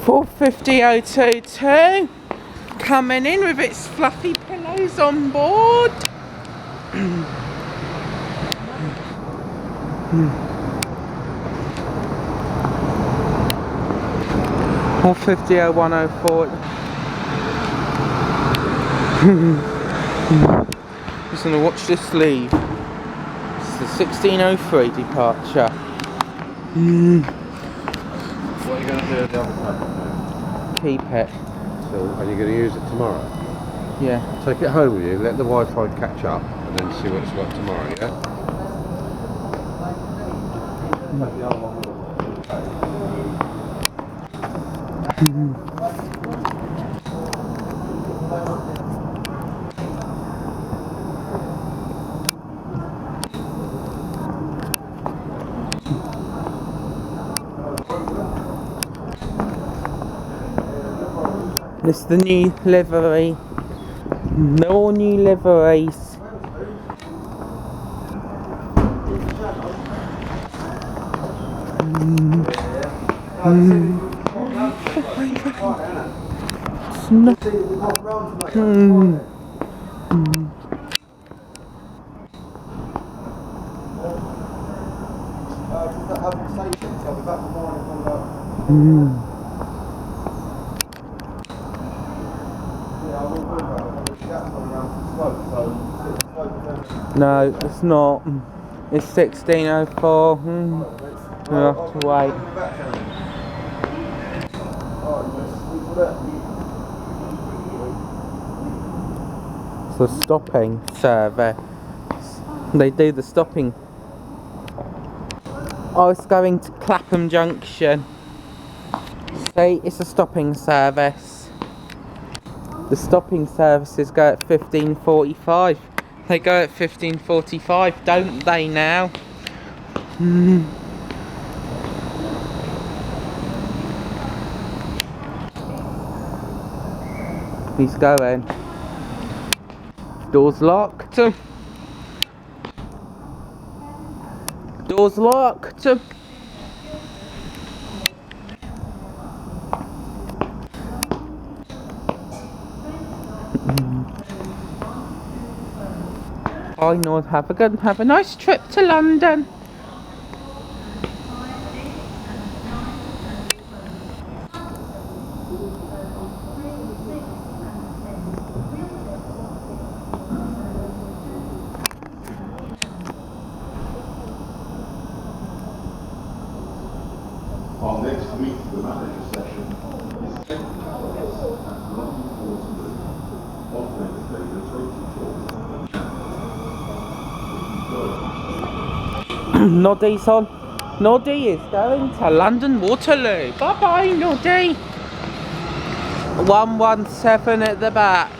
450022 coming in with its fluffy pillows on board. 450104. Just gonna watch this leave. It's the 1603 departure. What are you going to do with the other phone? Keep it. So, are you going to use it tomorrow? Yeah. Take it home with you, let the Wi-Fi catch up, and then see what it's like tomorrow, yeah? This is the new livery. No new liveries. It's not. No, it's not. It's 1604. We'll have to wait. It's the stopping service. They do the stopping. I was going to Clapham Junction. See, it's a stopping service. The stopping services go at 15:45. They go at 15:45, don't they now? He's going. Door's locked. Door's locked. Bye, North. Have a nice trip to London. Our next week, the manager session is on Wednesday the 24th. Noddy's on. Noddy is going to London Waterloo. Bye bye, Noddy. 117 at the back.